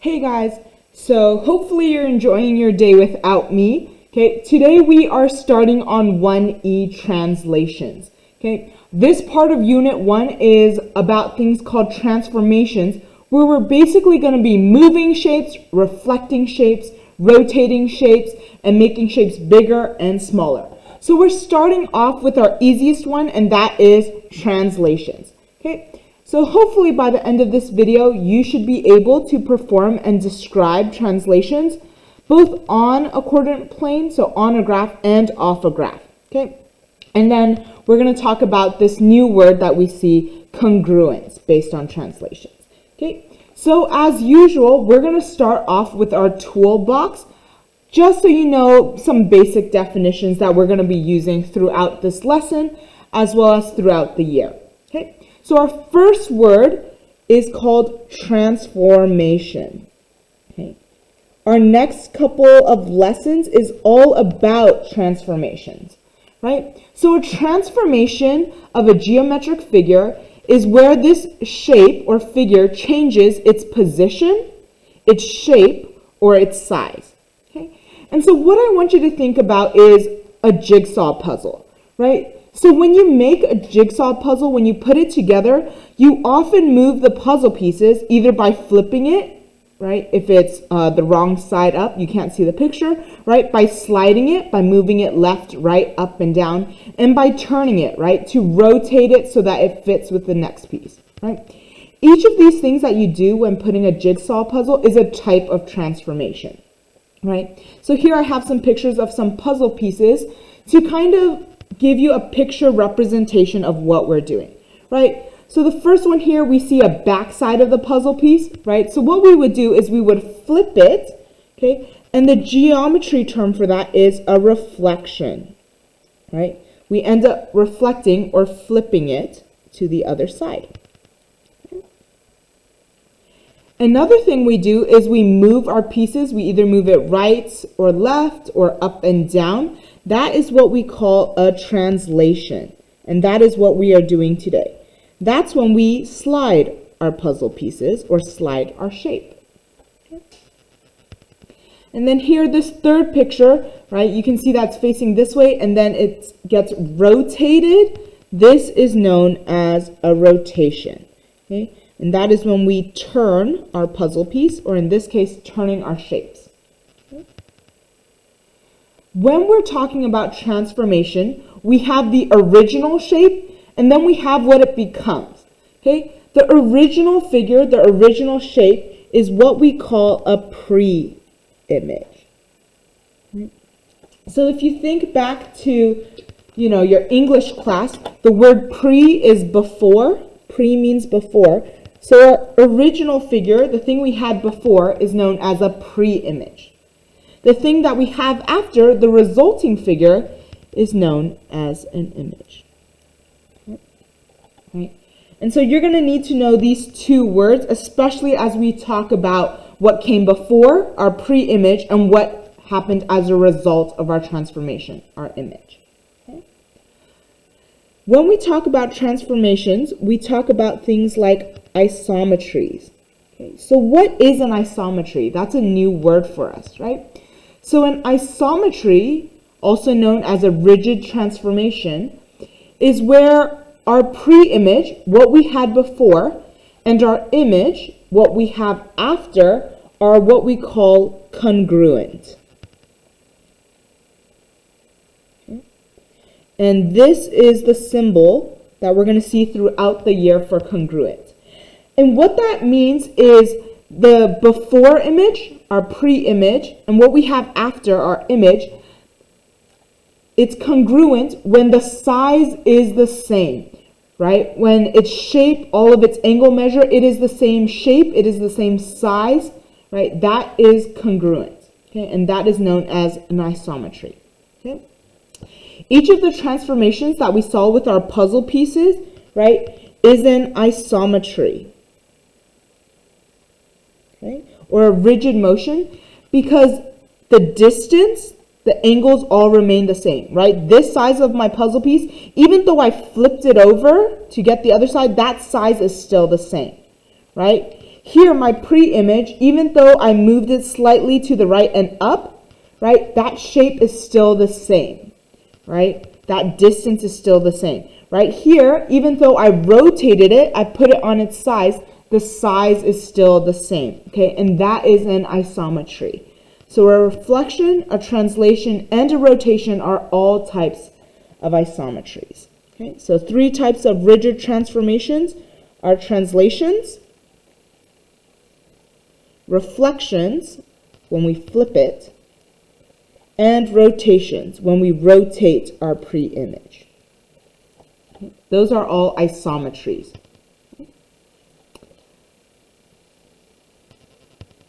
Hey guys, so hopefully you're enjoying your day without me. Okay, today we are starting on 1E translations. Okay, this part of Unit 1 is about things called transformations, where we're basically going to be moving shapes, reflecting shapes, rotating shapes, and making shapes bigger and smaller. So we're starting off with our easiest one, and that is translations. Okay. So hopefully by the end of this video, you should be able to perform and describe translations both on a coordinate plane, so on a graph and off a graph, okay? And then we're going to talk about this new word that we see, congruence, based on translations, okay? So as usual, we're going to start off with our toolbox, just so you know some basic definitions that we're going to be using throughout this lesson, as well as throughout the year, okay? So our first word is called transformation. Okay. Our next couple of lessons is all about transformations, right? So a transformation of a geometric figure is where this shape or figure changes its position, its shape, or its size. Okay. And so what I want you to think about is a jigsaw puzzle, right? So when you make a jigsaw puzzle, when you put it together, you often move the puzzle pieces either by flipping it, right? If it's the wrong side up, you can't see the picture, right? By sliding it, by moving it left, right, up, and down, and by turning it, right? To rotate it so that it fits with the next piece, right? Each of these things that you do when putting a jigsaw puzzle is a type of transformation, right? So here I have some pictures of some puzzle pieces to kind of give you a picture representation of what we're doing, right? So the first one here, we see a back side of the puzzle piece, right? So what we would do is we would flip it, okay? And the geometry term for that is a reflection, right? We end up reflecting or flipping it to the other side. Another thing we do is we move our pieces. We either move it right or left or up and down. That is what we call a translation, and that is what we are doing today. That's when we slide our puzzle pieces or slide our shape. Okay. And then here, this third picture, right, you can see that's facing this way, and then it gets rotated. This is known as a rotation, okay? And that is when we turn our puzzle piece, or in this case, turning our shapes. When we're talking about transformation, we have the original shape, and then we have what it becomes, okay? The original figure, the original shape, is what we call a pre-image. So if you think back to, your English class, the word pre is before. Pre means before. So our original figure, the thing we had before, is known as a pre-image. The thing that we have after, the resulting figure, is known as an image. Right? And so you're going to need to know these two words, especially as we talk about what came before, our pre-image, and what happened as a result of our transformation, our image. Okay? When we talk about transformations, we talk about things like isometries. Okay? So what is an isometry? That's a new word for us, right? So an isometry, also known as a rigid transformation, is where our pre-image, what we had before, and our image, what we have after, are what we call congruent. Okay. And this is the symbol that we're going to see throughout the year for congruent. And what that means is the before image, our pre-image, and what we have after our image, it's congruent when the size is the same, right? When its shape, all of its angle measure, it is the same shape, it is the same size, right? That is congruent, okay? And that is known as an isometry, okay? Each of the transformations that we saw with our puzzle pieces, right, is an isometry. Okay? Or a rigid motion, because the distance, the angles all remain the same, right? This size of my puzzle piece, even though I flipped it over to get the other side, that size is still the same, right? here my pre-image, even though I moved it slightly to the right and up, right, that shape is still the same, right? That distance is still the same. Right here, even though I rotated it, I put it on its size, the size is still the same, okay? And that is an isometry. So a reflection, a translation, and a rotation are all types of isometries. Okay? So 3 types of rigid transformations are translations, reflections, when we flip it, and rotations, when we rotate our pre-image. Okay? Those are all isometries.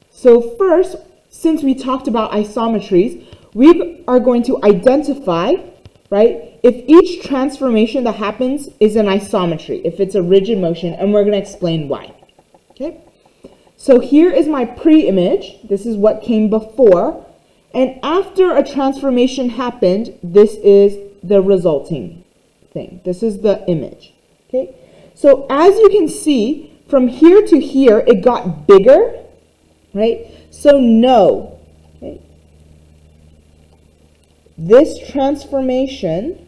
So first, since we talked about isometries, we are going to identify, right, if each transformation that happens is an isometry, if it's a rigid motion, and we're going to explain why. Okay? So here is my pre-image. This is what came before. And after a transformation happened, this is the resulting thing. This is the image. Okay? So as you can see, from here to here, it got bigger, right? So no, okay? This transformation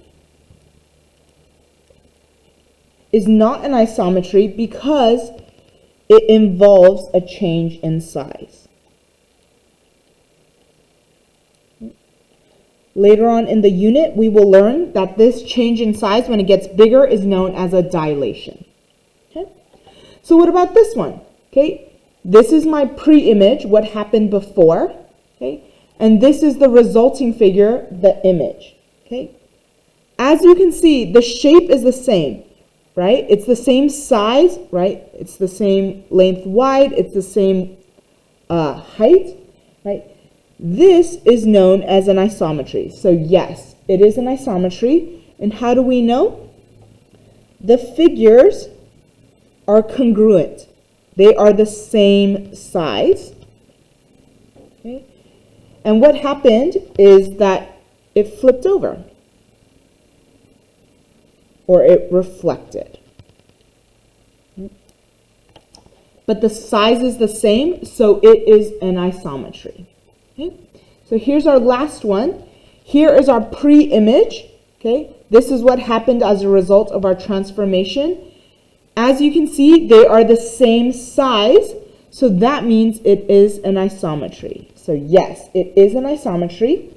is not an isometry because it involves a change in size. Later on in the unit, we will learn that this change in size, when it gets bigger, is known as a dilation. Okay? So what about this one? Okay, this is my pre-image, what happened before. Okay, and this is the resulting figure, the image. Okay, as you can see, the shape is the same, right? It's the same size, right? It's the same length wide. It's the same height, right? This is known as an isometry. So yes, it is an isometry. And how do we know? The figures are congruent. They are the same size. Okay? And what happened is that it flipped over, or it reflected. But the size is the same, so it is an isometry. Okay? So here's our last one. Here is our pre-image. Okay? This is what happened as a result of our transformation. As you can see, they are the same size, so that means it is an isometry. So yes, it is an isometry.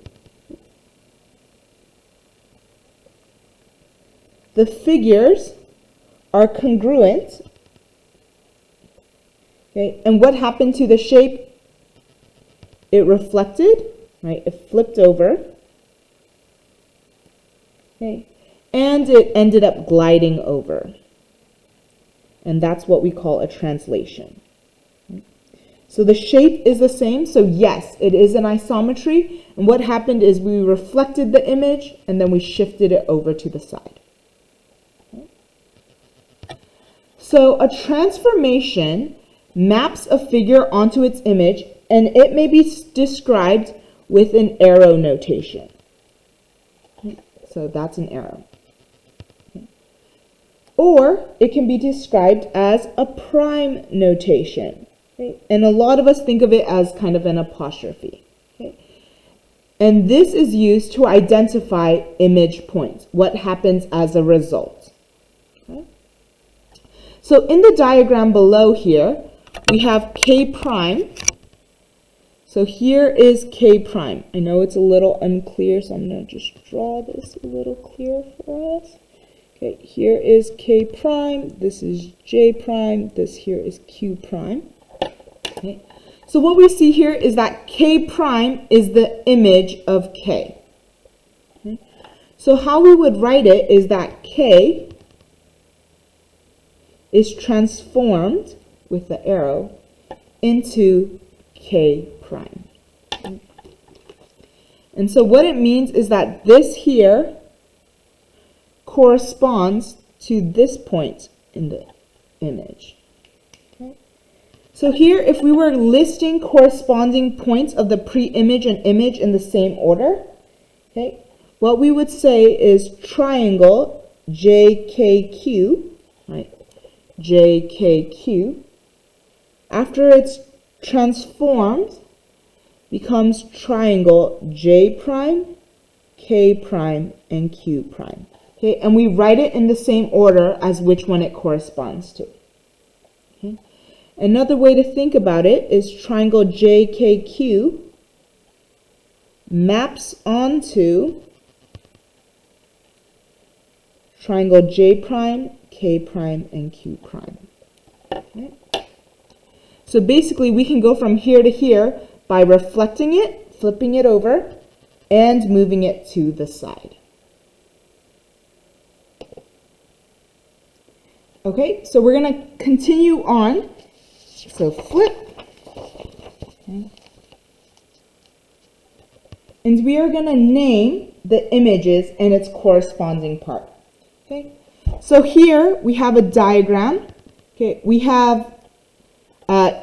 The figures are congruent. Okay? And what happened to the shape? It reflected, right? It flipped over. Okay? And it ended up gliding over. And that's what we call a translation. So the shape is the same. So yes, it is an isometry. And what happened is we reflected the image and then we shifted it over to the side. Okay? So a transformation maps a figure onto its image, and it may be described with an arrow notation. Okay? So that's an arrow. Okay? Or it can be described as a prime notation. Okay? And a lot of us think of it as kind of an apostrophe. Okay? And this is used to identify image points, what happens as a result. Okay? So in the diagram below here, we have K prime. So here is K prime. I know it's a little unclear, so I'm going to just draw this a little clearer for us. Okay, here is K prime. This is J prime. This here is Q prime. Okay. So what we see here is that K prime is the image of K. Okay. So how we would write it is that K is transformed with the arrow into K prime. Okay. And so what it means is that this here corresponds to this point in the image. Okay. So here, if we were listing corresponding points of the pre-image and image in the same order, okay, what we would say is triangle JKQ, right? JKQ after it's transformed, becomes triangle J prime, K prime, and Q prime. Okay, and we write it in the same order as which one it corresponds to. Okay. Another way to think about it is triangle JKQ maps onto triangle J prime, K prime, and Q prime. Okay. So basically we can go from here to here by reflecting it, flipping it over, and moving it to the side. Okay, so we're going to continue on. So flip. Okay. And we are going to name the images and its corresponding part. Okay, so here we have a diagram. Okay, we have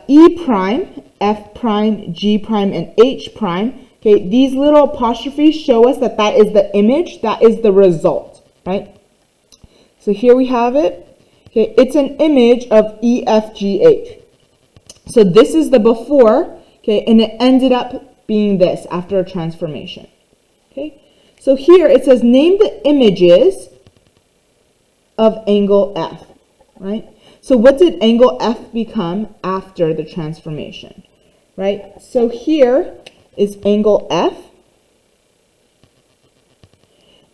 E prime, F prime, G prime, and H prime. Okay, these little apostrophes show us that that is the image, that is the result, right? So here we have it. Okay, it's an image of E, F, G, H. So this is the before, okay, and it ended up being this after a transformation. Okay, so here it says name the images of angle F, right? So what did angle F become after the transformation, right? So here is angle F,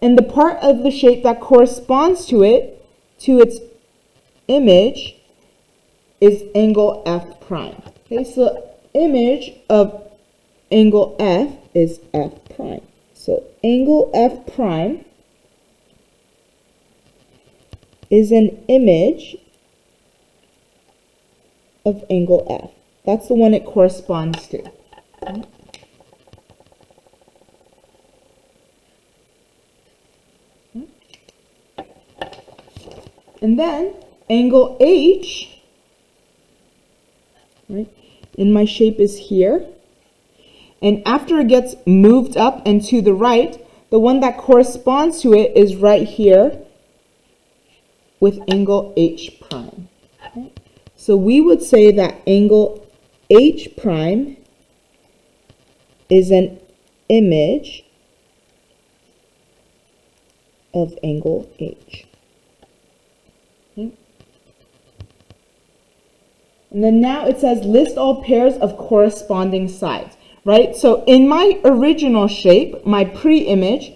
and the part of the shape that corresponds to it, to its image, is angle F prime. Okay, so image of angle F is F prime. So angle F prime is an image of angle F. That's the one it corresponds to. Okay. And then angle H, right, in my shape is here. And after it gets moved up and to the right, the one that corresponds to it is right here with angle H prime. Okay. So we would say that angle H prime is an image of angle H. Okay. And then now it says list all pairs of corresponding sides, right? So in my original shape, my pre-image,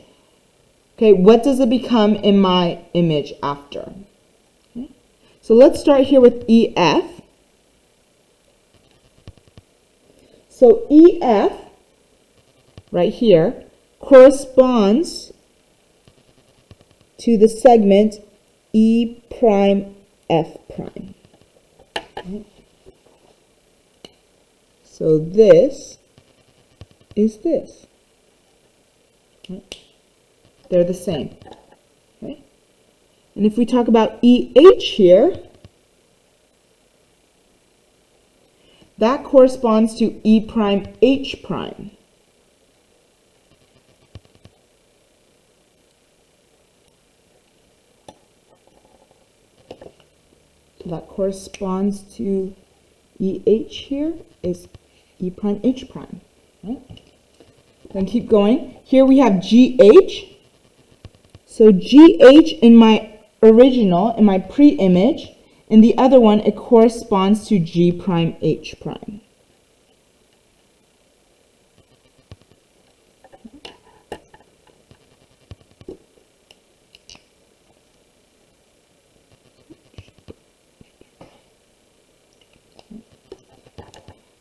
okay, what does it become in my image after? Okay. So let's start here with EF. So EF, right here, corresponds to the segment E prime F prime. Okay. So this is this. Okay. They're the same. Okay. And if we talk about EH here, that corresponds to E prime H prime. So that corresponds to EH here is E prime H prime. Right? Then keep going. Here we have GH. So GH in my original, in my pre-image, in the other one, it corresponds to G prime H prime.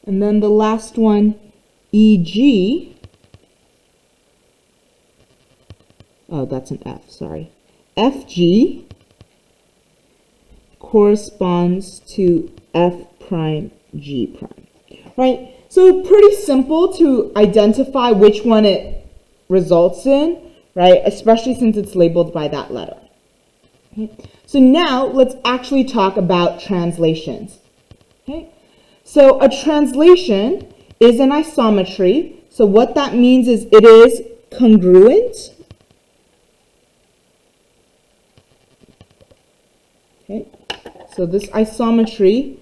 And then the last one, EG. Oh, that's an F, sorry. FG corresponds to F prime G prime. Right? So pretty simple to identify which one it results in, right? Especially since it's labeled by that letter. Okay. So now let's actually talk about translations. Okay. So a translation is an isometry. So what that means is it is congruent. Okay. So this isometry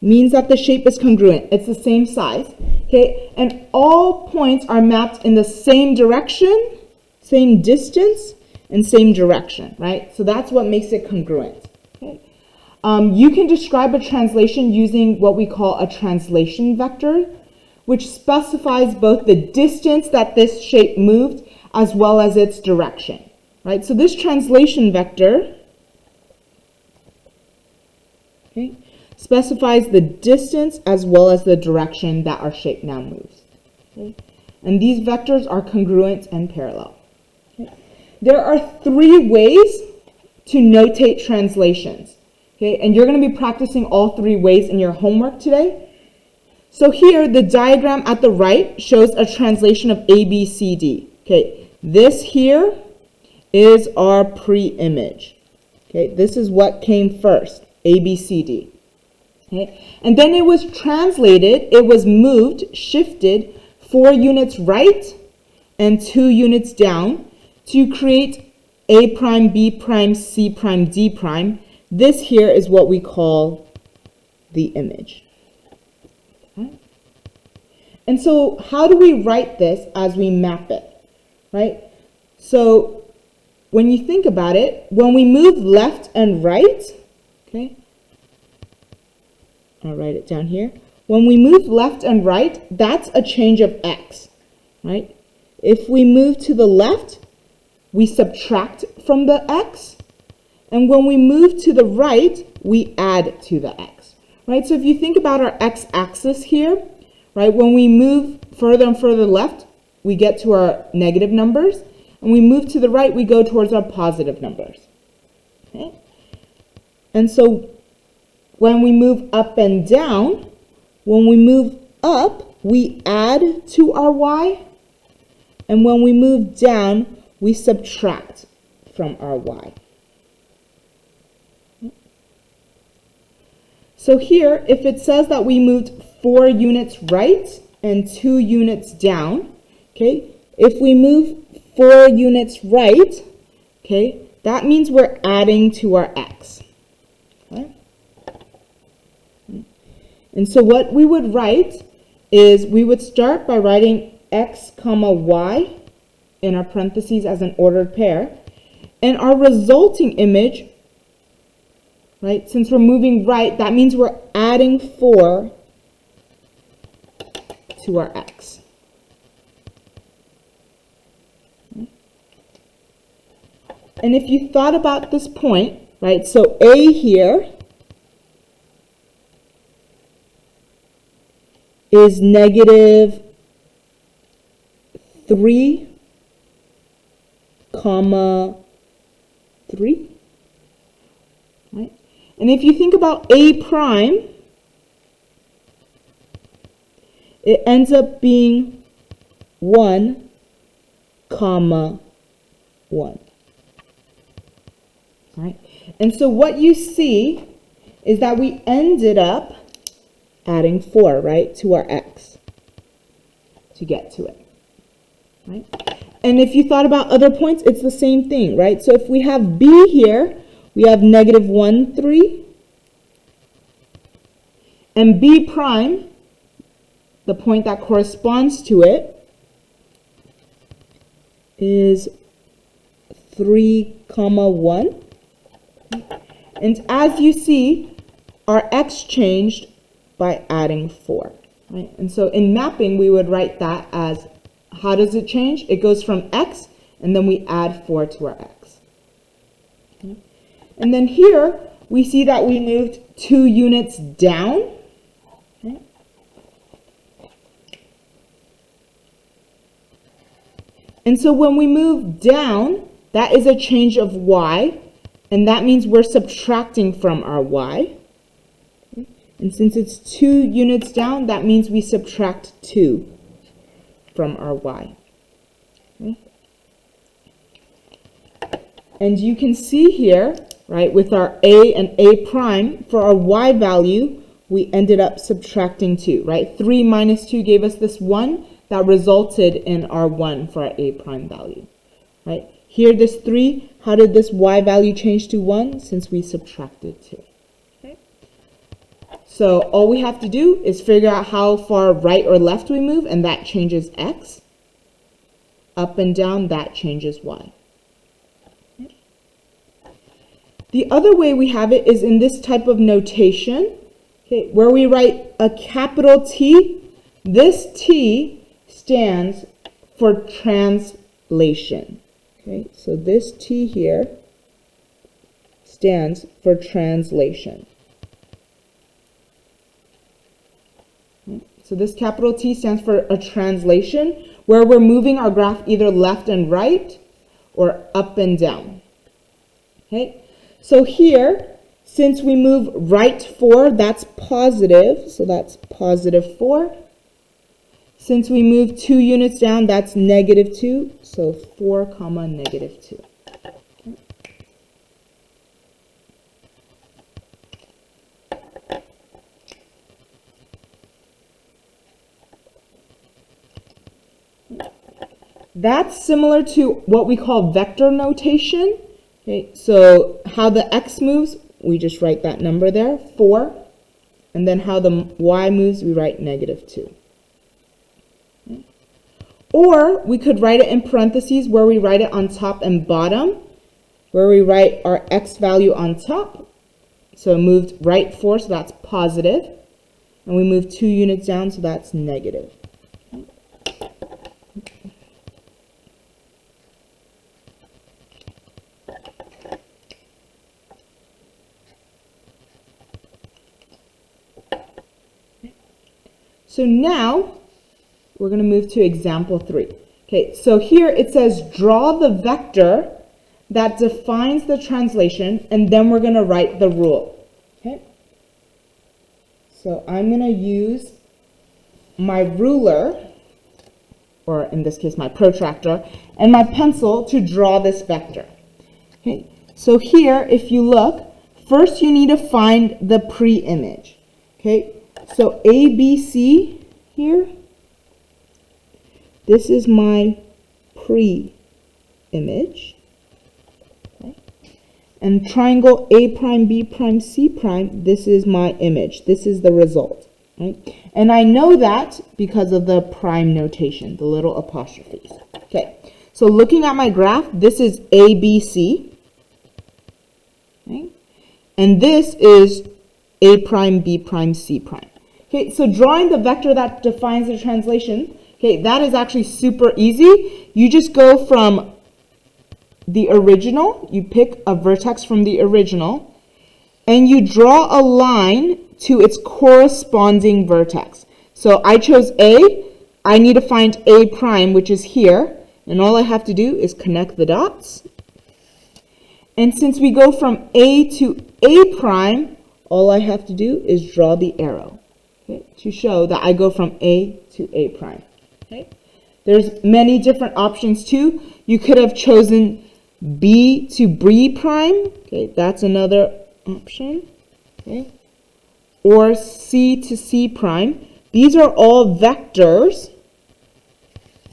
means that the shape is congruent. It's the same size, okay? And all points are mapped in the same direction, same distance, and same direction, right? So that's what makes it congruent, okay? You can describe a translation using what we call a translation vector, which specifies both the distance that this shape moved as well as its direction, right? So this translation vector, okay, specifies the distance as well as the direction that our shape now moves, okay? And these vectors are congruent and parallel. Okay? There are 3 ways to notate translations, okay? And you're going to be practicing all 3 ways in your homework today. So here, the diagram at the right shows a translation of A, B, C, D. Okay, this here is our pre-image. Okay, this is what came first, A, B, C, D. Okay, and then it was translated, it was moved, shifted 4 units right and 2 units down to create A prime, B prime, C prime, D prime. This here is what we call the image. And so how do we write this as we map it, right? So when you think about it, when we move left and right, okay, I'll write it down here. When we move left and right, that's a change of x, right? If we move to the left, we subtract from the x. And when we move to the right, we add to the x, right? So if you think about our x-axis here, right, when we move further and further left, we get to our negative numbers. And we move to the right, we go towards our positive numbers. Okay? And so when we move up and down, when we move up, we add to our y. And when we move down, we subtract from our y. So here, if it says that we moved 4 units right and 2 units down, okay, if we move 4 units right, okay, that means we're adding to our x. Okay? And so what we would write is we would start by writing x comma y in our parentheses as an ordered pair, and our resulting image, right, since we're moving right, that means we're adding 4 to our x. And if you thought about this point, right, so A here is negative 3, comma 3, right? And if you think about A prime, it ends up being 1, comma 1. Right? And so what you see is that we ended up adding 4, right, to our x to get to it. Right? And if you thought about other points, it's the same thing, right? So if we have B here, we have negative 1, 3. And B prime, the point that corresponds to it, is 3, comma 1. And as you see, our x changed by adding 4. Right? And so in mapping, we would write that as, how does it change? It goes from x, and then we add 4 to our x. Okay? And then here, we see that we moved 2 units down. Okay? And so when we move down, that is a change of y, and that means we're subtracting from our y. Okay? And since it's 2 units down, that means we subtract 2 from our y. Okay? And you can see here, right, with our a and a prime, for our y value, we ended up subtracting 2, right? 3 minus 2 gave us this 1 that resulted in our 1 for our a prime value, right? Here, this 3, how did this y value change to 1? Since we subtracted 2. Okay? So all we have to do is figure out how far right or left we move, and that changes x. Up and down, that changes y. The other way we have it is in this type of notation, okay, where we write a capital T. This T stands for translation. Okay, so this T here stands for translation. So this capital T stands for a translation, where we're moving our graph either left and right or up and down. Okay, so here, since we move right 4, that's positive, so that's positive 4. Since we move 2 units down, that's negative 2, so 4 comma negative 2. That's similar to what we call vector notation. Okay, so how the x moves, we just write that number there, 4. And then how the y moves, we write negative 2. Okay. Or we could write it in parentheses where we write it on top and bottom, where we write our x value on top. So it moved right 4, so that's positive. And we moved 2 units down, so that's negative. So now we're going to move to example 3. Okay, so here it says draw the vector that defines the translation, and then we're going to write the rule. Okay, so I'm going to use my ruler, or in this case my protractor, and my pencil to draw this vector. Okay, so here if you look, first you need to find the pre-image. Okay, so ABC here, this is my pre-image. Okay. And triangle A prime, B prime, C prime, this is my image. This is the result. Right? And I know that because of the prime notation, the little apostrophes. Okay, so looking at my graph, this is ABC. Okay. And this is A prime, B prime, C prime. Okay, so drawing the vector that defines the translation, okay, that is actually super easy. You just go from the original, you pick a vertex from the original, and you draw a line to its corresponding vertex. So I chose A. I need to find A prime, which is here, and all I have to do is connect the dots. And since we go from A to A prime, all I have to do is draw the arrow. Okay, to show that I go from A to A prime. Okay. There's many different options too. You could have chosen B to B prime. Okay, that's another option. Okay. Or C to C prime. These are all vectors,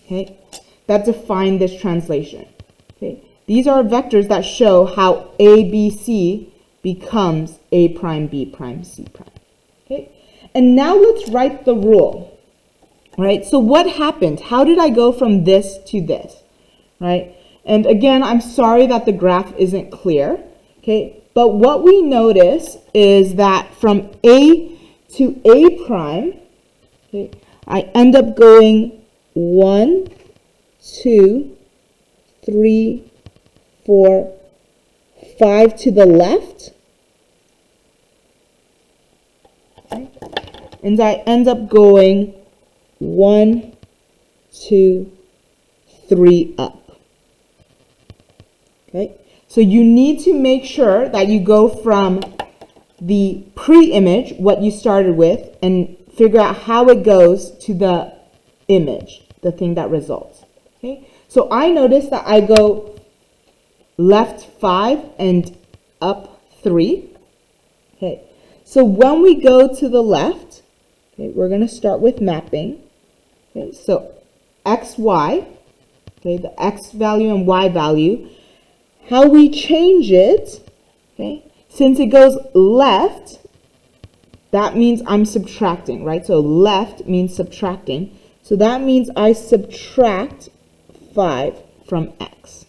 okay, that define this translation. Okay. These are vectors that show how ABC becomes A prime, B prime, C prime. Okay. And now let's write the rule, right? So what happened? How did I go from this to this, right? And again, I'm sorry that the graph isn't clear, okay? But what we notice is that from A to A prime, okay, I end up going 1, 2, 3, 4, 5 to the left. Okay. And I end up going 1, 2, 3 up. Okay, so you need to make sure that you go from the pre-image, what you started with, and figure out how it goes to the image, the thing that results. Okay, so I notice that I go left 5 and up 3. Okay, so when we go to the left, okay, we're going to start with mapping. Okay, so x, y, okay, the x value and y value. How we change it, okay, since it goes left, that means I'm subtracting, right? So left means subtracting. So that means I subtract 5 from x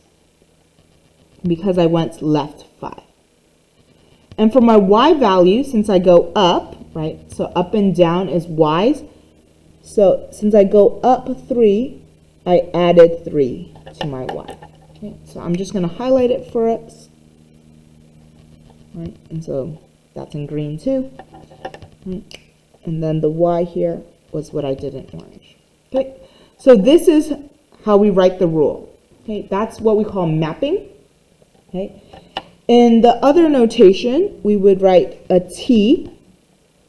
because I went left 5. And for my y value, since I go up, right? So up and down is y's. So since I go up 3, I added 3 to my y. Okay, so I'm just going to highlight it for us. Right? And so that's in green too. Right? And then the y here was what I did in orange. Okay, so this is how we write the rule. Okay, that's what we call mapping. Okay, in the other notation, we would write a T.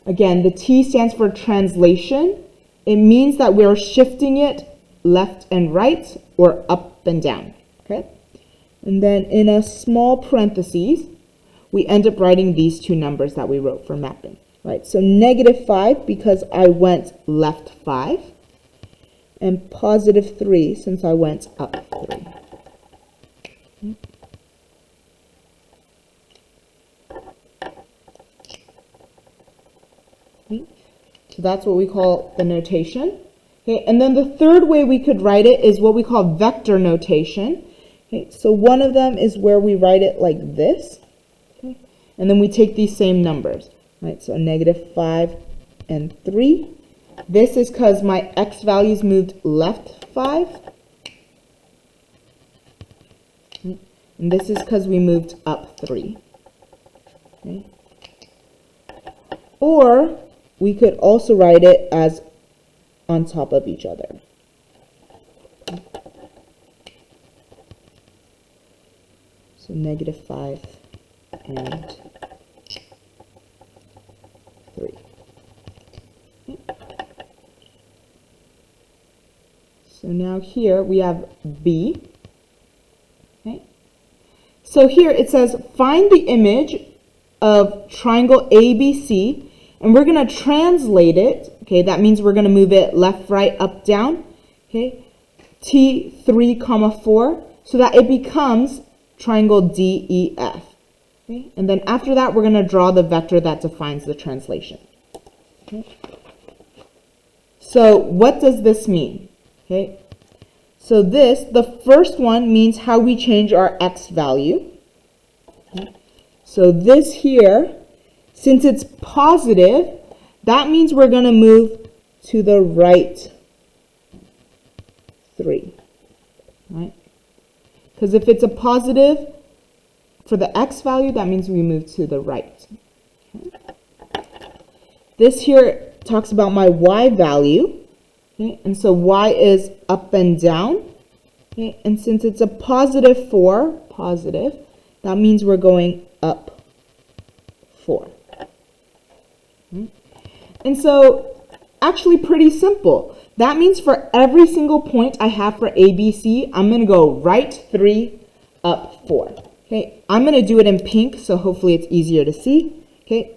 Again, the T stands for translation. It means that we're shifting it left and right or up and down. Okay, and then in a small parentheses, we end up writing these two numbers that we wrote for mapping. Right, so -5 because I went left 5, and +3 since I went up 3. Okay. So that's what we call the notation. Okay, and then the third way we could write it is what we call vector notation. Okay, so one of them is where we write it like this. Okay, and then we take these same numbers. Right, so -5 and 3. This is because my x values moved left 5. And this is because we moved up 3. Okay. Or we could also write it as on top of each other. So -5 and 3. So now here we have B. Okay. So here it says find the image of triangle ABC, and we're going to translate it. Okay, that means we're going to move it left, right, up, down. Okay, T3, 4, so that it becomes triangle DEF. Okay, and then after that, we're going to draw the vector that defines the translation. Okay. So what does this mean? Okay, so this, the first one means how we change our x value. Okay. So this here, since it's positive, that means we're going to move to the right 3. Right? Because if it's a positive for the x value, that means we move to the right. Okay. This here talks about my y value. Okay, and so y is up and down. Okay, and since it's a +4, positive, that means we're going up 4. Okay. And so actually pretty simple. That means for every single point I have for ABC, I'm going to go right 3, up 4. Okay, I'm going to do it in pink, so hopefully it's easier to see. Okay.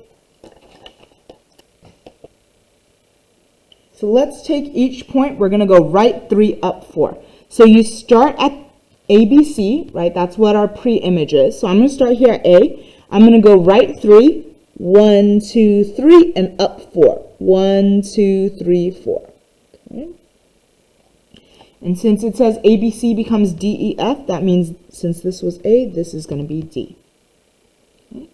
So let's take each point. We're going to go right 3, up 4. So you start at ABC, right? That's what our pre-image is. So I'm going to start here at A. I'm going to go right 3, 1, 2, 3, and up 4. 1, 2, 3, 4. Okay. And since it says ABC becomes DEF, that means since this was A, this is going to be D. Okay.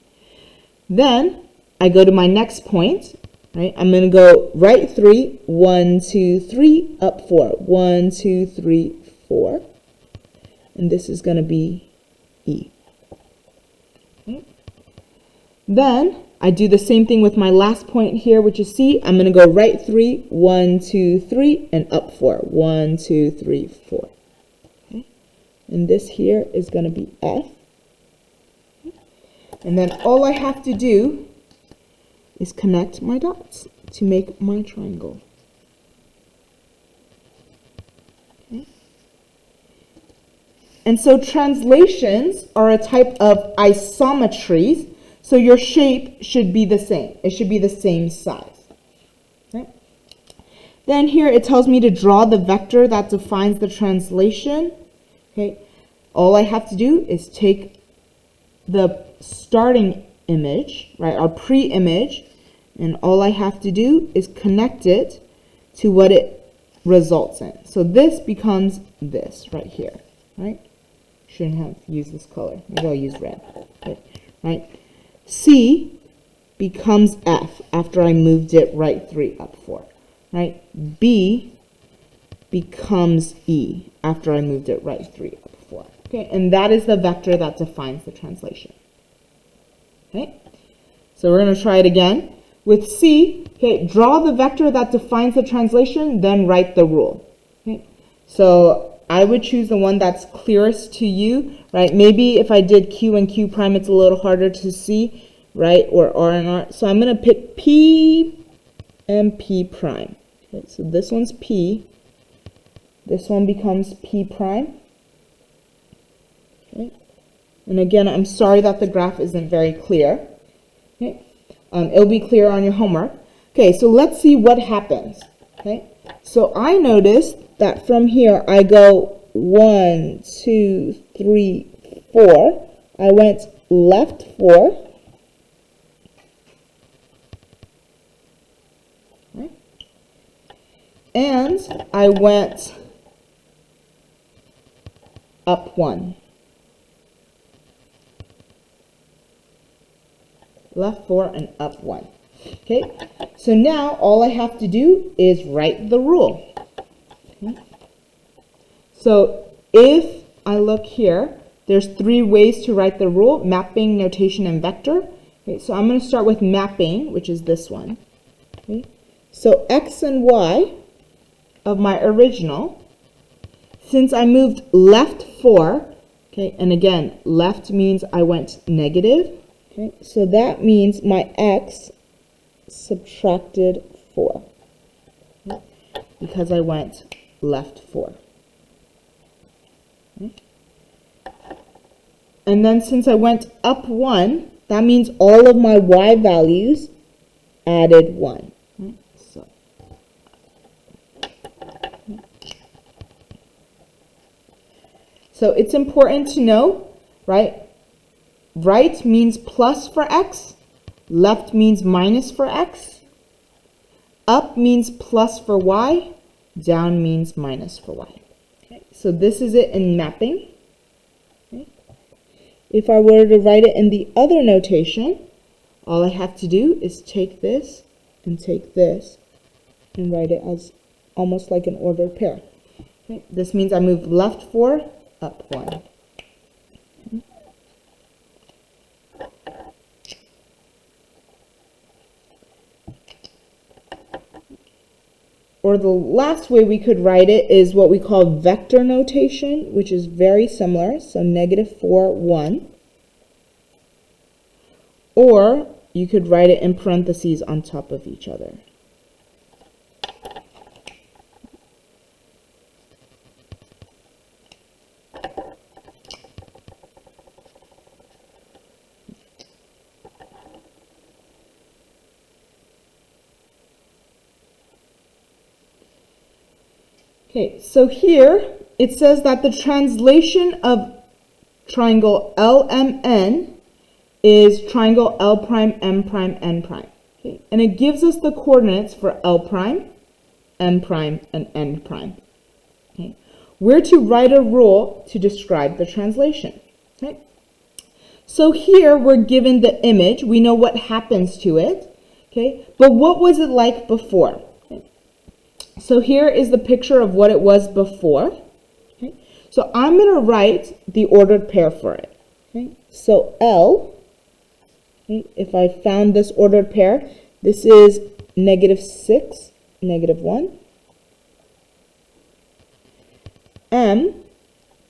Then I go to my next point. Right, I'm going to go right 3, 1, 2, 3, up 4. 1, 2, 3, 4. And this is going to be E. Okay. Then I do the same thing with my last point here, which is C. I'm going to go right 3, 1, 2, 3, and up 4. 1, 2, 3, 4. Okay. And this here is going to be F. Okay. And then all I have to do is connect my dots to make my triangle. Okay. And so translations are a type of isometries, so your shape should be the same. It should be the same size. Okay. Then here it tells me to draw the vector that defines the translation. Okay. All I have to do is take the starting image, right, our pre-image, And all I have to do is connect it to what it results in. So this becomes this right here, right? Shouldn't have used this color. Maybe I'll use red. Okay, right? C becomes F after I moved it right 3 up 4, right? B becomes E after I moved it right 3 up 4. Okay, and that is the vector that defines the translation. Okay, so we're going to try it again. With C, okay, draw the vector that defines the translation, then write the rule. Okay, so I would choose the one that's clearest to you, right? Maybe if I did Q and Q prime, it's a little harder to see, right? Or R and R. So I'm going to pick P and P prime. Okay, so this one's P. This one becomes P prime. Okay. And again, I'm sorry that the graph isn't very clear. Okay. It'll be clear on your homework. Okay, so let's see what happens. Okay, so I noticed that from here I go 1, 2, 3, 4. I went left 4. Okay. And I went up 1. Left 4 and up 1. Okay, so now all I have to do is write the rule. Okay. So if I look here, there's 3 ways to write the rule: mapping, notation, and vector. Okay, so I'm going to start with mapping, which is this one. Okay. So x and y of my original, since I moved left 4, okay, and again, left means I went negative. Okay, so that means my x subtracted 4, okay, because I went left 4. Okay. And then since I went up 1, that means all of my y values added 1. Okay. So it's important to know, right? Right means plus for x, left means minus for x, up means plus for y, down means minus for y. Okay, so this is it in mapping. Okay. If I were to write it in the other notation, all I have to do is take this and take this and write it as almost like an ordered pair. Okay. This means I move left 4, up 1. Okay. Or the last way we could write it is what we call vector notation, which is very similar. So -4, 1. Or you could write it in parentheses on top of each other. Okay, so here it says that the translation of triangle LMN is triangle L prime, M prime, N prime. Okay, and it gives us the coordinates for L prime, M prime, and N prime. Okay, we're to write a rule to describe the translation. Okay, so here we're given the image. We know what happens to it. Okay, but what was it like before? So here is the picture of what it was before. Okay. So I'm going to write the ordered pair for it. Okay. So L, okay, if I found this ordered pair, this is -6, -1. M,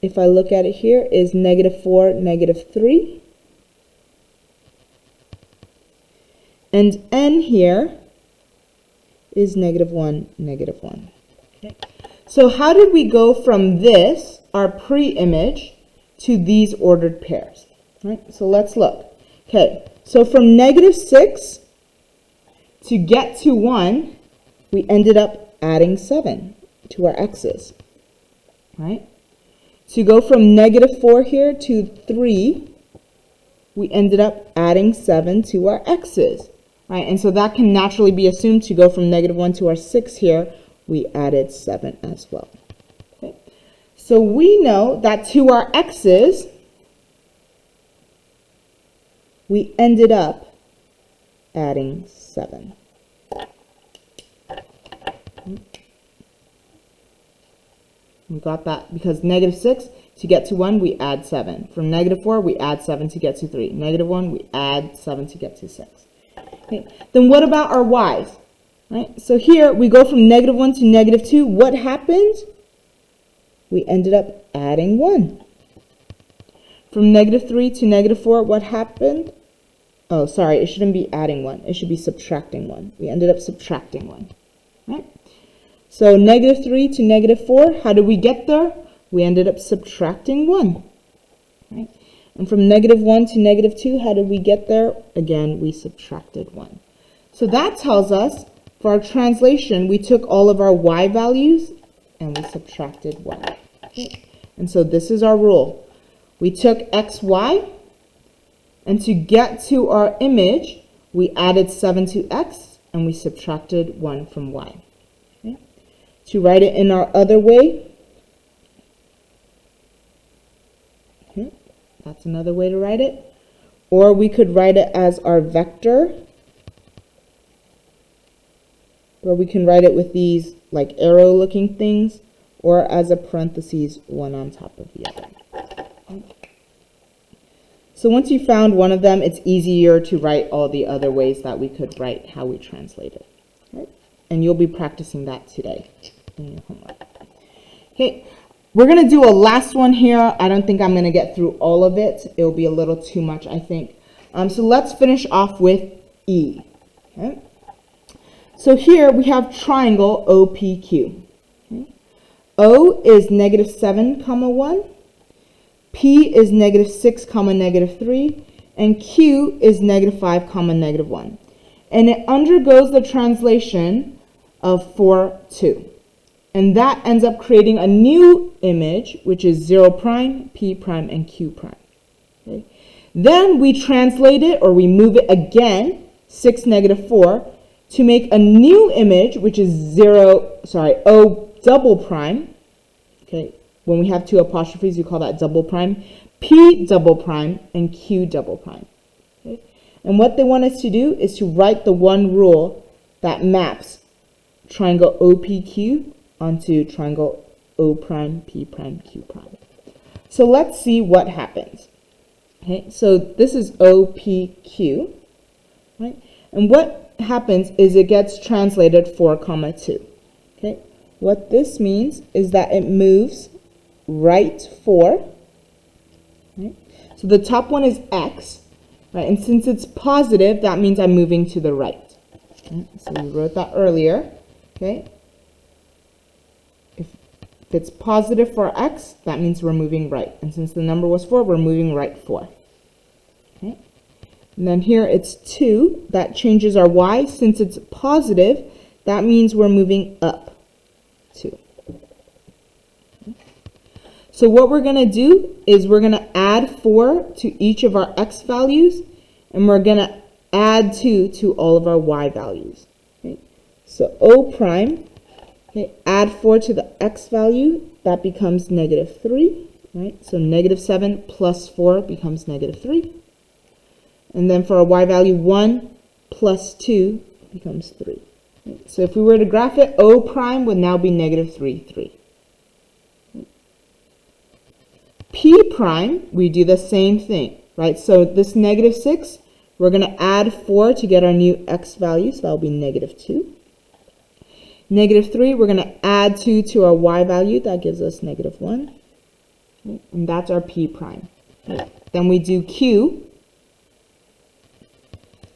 if I look at it here, is -4, -3. And N here is -1, -1. Okay. So how did we go from this, our pre-image, to these ordered pairs? Right? So let's look. Okay, so from -6 to get to 1, we ended up adding 7 to our x's. Right? To go from -4 here to 3, we ended up adding 7 to our x's. right? And so that can naturally be assumed to go from -1 to our 6 here. We added 7 as well. Okay. So we know that to our x's, we ended up adding 7. We got that because -6, to get to 1, we add 7. From -4, we add 7 to get to 3. -1, we add 7 to get to 6. Okay. Then what about our y's? Right? So here, we go from -1 to -2. What happened? We ended up adding 1. From -3 to -4, what happened? Oh, sorry, it shouldn't be adding 1. It should be subtracting 1. We ended up subtracting 1. Right? So -3 to -4, how did we get there? We ended up subtracting 1. Right? And from -1 to -2, how did we get there? Again, we subtracted 1. So that tells us, for our translation, we took all of our y values and we subtracted 1. Okay? And so this is our rule. We took x, y, and to get to our image, we added 7 to x and we subtracted 1 from y. Okay? To write it in our other way, okay, that's another way to write it. Or we could write it as our vector, where we can write it with these like arrow looking things, or as a parentheses, one on top of the other. Okay. So once you found one of them, it's easier to write all the other ways that we could write how we translate it. Right? And you'll be practicing that today in your homework. Okay, we're going to do a last one here. I don't think I'm going to get through all of it. It'll be a little too much, I think. So let's finish off with E. Okay? So here we have triangle OPQ. Okay? O is -7, 1. P is -6, -3, and Q is -5, -1. And it undergoes the translation of 4, 2. And that ends up creating a new image, which is 0 prime, P prime, and Q prime. Okay? Then we translate it, or we move it again, 6, -4, to make a new image, which is O double prime. Okay? When we have 2 apostrophes, you call that double prime, P double prime, and Q double prime. Okay? And what they want us to do is to write the one rule that maps triangle OPQ onto triangle O prime, P prime, Q prime. So let's see what happens. Okay, so this is OPQ, right? And what happens is it gets translated 4, 2. Okay, what this means is that it moves right 4. Right? So the top one is X, right? And since it's positive, that means I'm moving to the right. Right? So we wrote that earlier. Okay. If it's positive for X, that means we're moving right. And since the number was 4, we're moving right 4. Okay. And then here it's 2. That changes our Y. Since it's positive, that means we're moving up 2. So what we're going to do is we're going to add 4 to each of our X values, and we're going to add 2 to all of our Y values. Okay. So O prime, okay, add 4 to the X value, that becomes -3, right? So -7 plus 4 becomes -3. And then for our Y value, 1 plus 2 becomes 3. Right? So if we were to graph it, O prime would now be -3, 3. P prime, we do the same thing, right? So this -6, we're going to add 4 to get our new X value, so that will be -2. -3, we're going to add 2 to our Y value, that gives us -1. Okay? And that's our P prime. Okay? Then we do Q.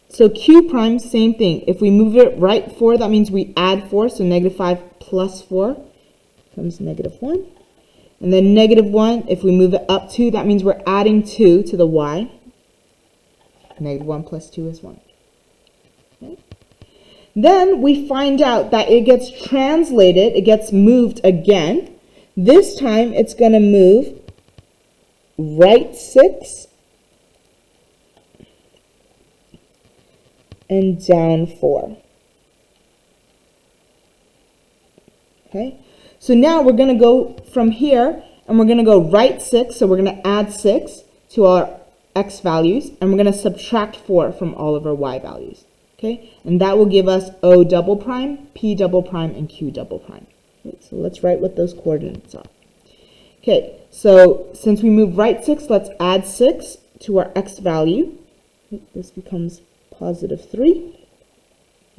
So Q prime, same thing. If we move it right 4, that means we add 4, so -5 plus 4 becomes -1. And then -1, if we move it up 2, that means we're adding 2 to the Y. -1 plus 2 is 1. Okay. Then we find out that it gets translated, it gets moved again. This time it's going to move right 6 and down 4. Okay, so now we're going to go from here and we're going to go right 6. So we're going to add 6 to our x values and we're going to subtract 4 from all of our y values. Okay, and that will give us O double prime, P double prime, and Q double prime. Okay, so let's write what those coordinates are. Okay, so since we move right 6, let's add 6 to our x value. Okay, this becomes positive 3.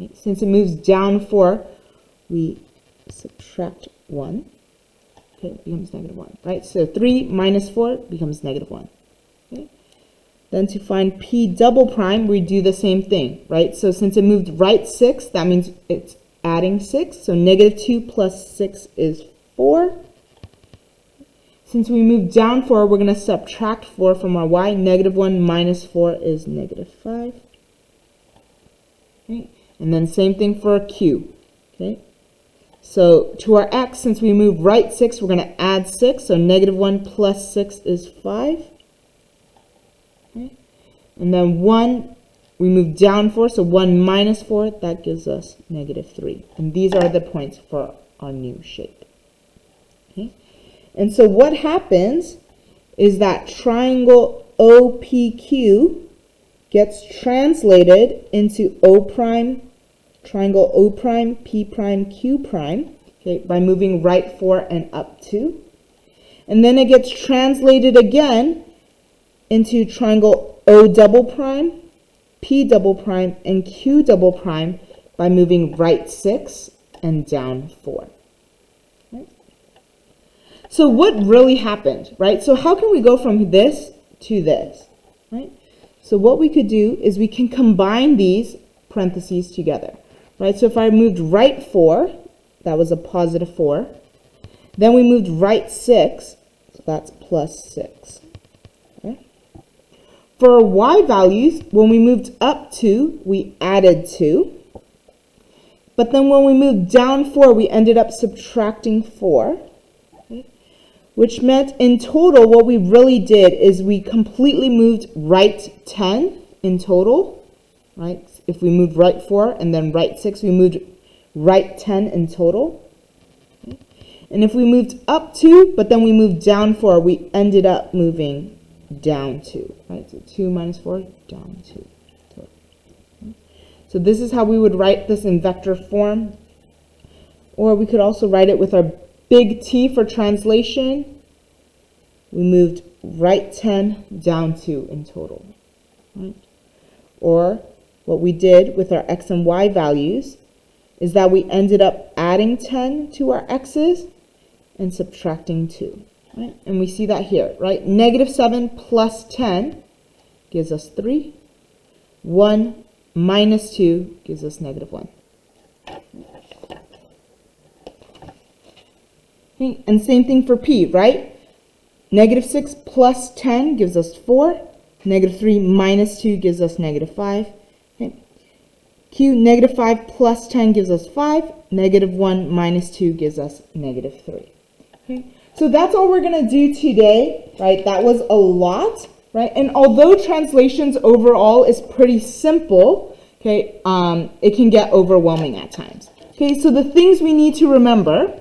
Okay, since it moves down 4, we subtract 1. Okay, it becomes negative 1, right? So 3 minus 4 becomes negative 1. Okay. Then to find P double prime, we do the same thing, right? So since it moved right 6, that means it's adding 6. So negative 2 plus 6 is 4. Since we moved down 4, we're going to subtract 4 from our y. Negative 1 minus 4 is negative 5. Okay. And then same thing for our q. Okay. So to our x, since we move right 6, we're going to add 6. So negative 1 plus 6 is 5. Okay. And then 1, we move down 4. So 1 minus 4, that gives us negative 3. And these are the points for our new shape. Okay. And so what happens is that triangle OPQ gets translated into O prime, triangle O prime, P prime, Q prime, okay, by moving right 4 and up 2. And then it gets translated again into triangle O double prime, P double prime, and Q double prime by moving right 6 and down 4. Right? So what really happened, right? So how can we go from this to this, right? So what we could do is we can combine these parentheses together, right? So if I moved right 4, that was a positive 4. Then we moved right 6, so that's plus 6. Okay? For our y values, when we moved up 2, we added 2. But then when we moved down 4, we ended up subtracting 4. Okay? Which meant in total, what we really did is we completely moved right 10 in total. Right? If we moved right 4 and then right 6, we moved right 10 in total. Okay? And if we moved up 2, but then we moved down 4, we ended up moving down 2. Right? So 2 minus 4, down 2. Okay? So this is how we would write this in vector form. Or we could also write it with our big T for translation. We moved right 10, down 2 in total. Right? Or what we did with our x and y values is that we ended up adding 10 to our x's and subtracting 2. Right? And we see that here, right? Negative 7 plus 10 gives us 3. 1 minus 2 gives us negative 1. Okay? And same thing for p, right? Negative 6 plus 10 gives us 4. Negative 3 minus 2 gives us negative 5. Okay. Q, negative 5 plus 10 gives us 5. Negative 1 minus 2 gives us negative 3. Okay. So that's all we're going to do today, right? That was a lot, right? And although translations overall is pretty simple, okay, it can get overwhelming at times. Okay, so the things we need to remember: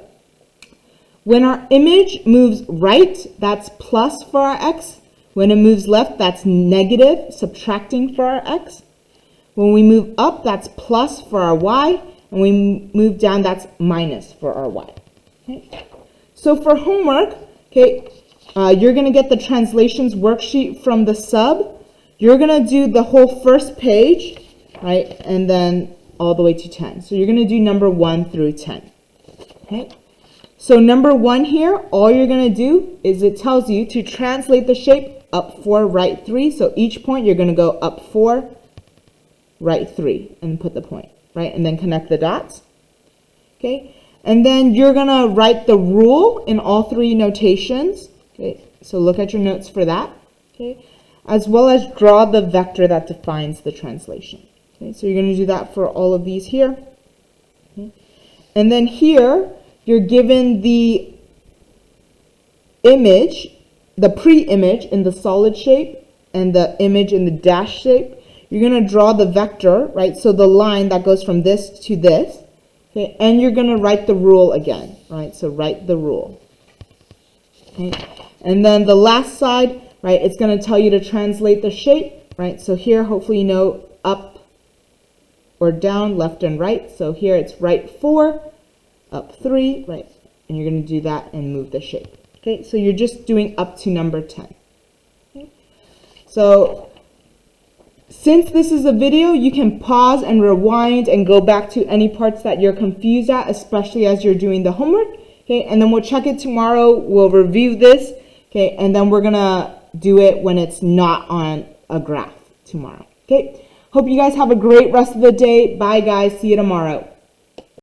when our image moves right, that's plus for our x. When it moves left, that's negative, subtracting for our x. When we move up, that's plus for our y. And when we move down, that's minus for our y. Okay. So for homework, okay, you're going to get the translations worksheet from the sub. You're going to do the whole first page, right, and then all the way to 10. So you're going to do number 1 through 10. Okay. So number 1 here, all you're going to do is it tells you to translate the shape up 4, right 3. So each point you're going to go up 4, right 3, and put the point, right? And then connect the dots. Okay. And then you're going to write the rule in all 3 notations. Okay. So look at your notes for that. Okay. As well as draw the vector that defines the translation. Okay. So you're going to do that for all of these here. Okay. And then here, you're given the image, the pre-image in the solid shape and the image in the dash shape. you're going to draw the vector, right? So the line that goes from this to this, okay? And you're going to write the rule again, right? So write the rule, okay? And then the last side, right, it's going to tell you to translate the shape, right? So here, hopefully you know up or down, left and right. So here it's right 4, up 3, right? And you're going to do that and move the shape. Okay, so you're just doing up to number 10. Okay. So since this is a video, you can pause and rewind and go back to any parts that you're confused at, especially as you're doing the homework. Okay, and then we'll check it tomorrow. We'll review this. Okay, and then we're going to do it when it's not on a graph tomorrow. Okay, hope you guys have a great rest of the day. Bye, guys. See you tomorrow.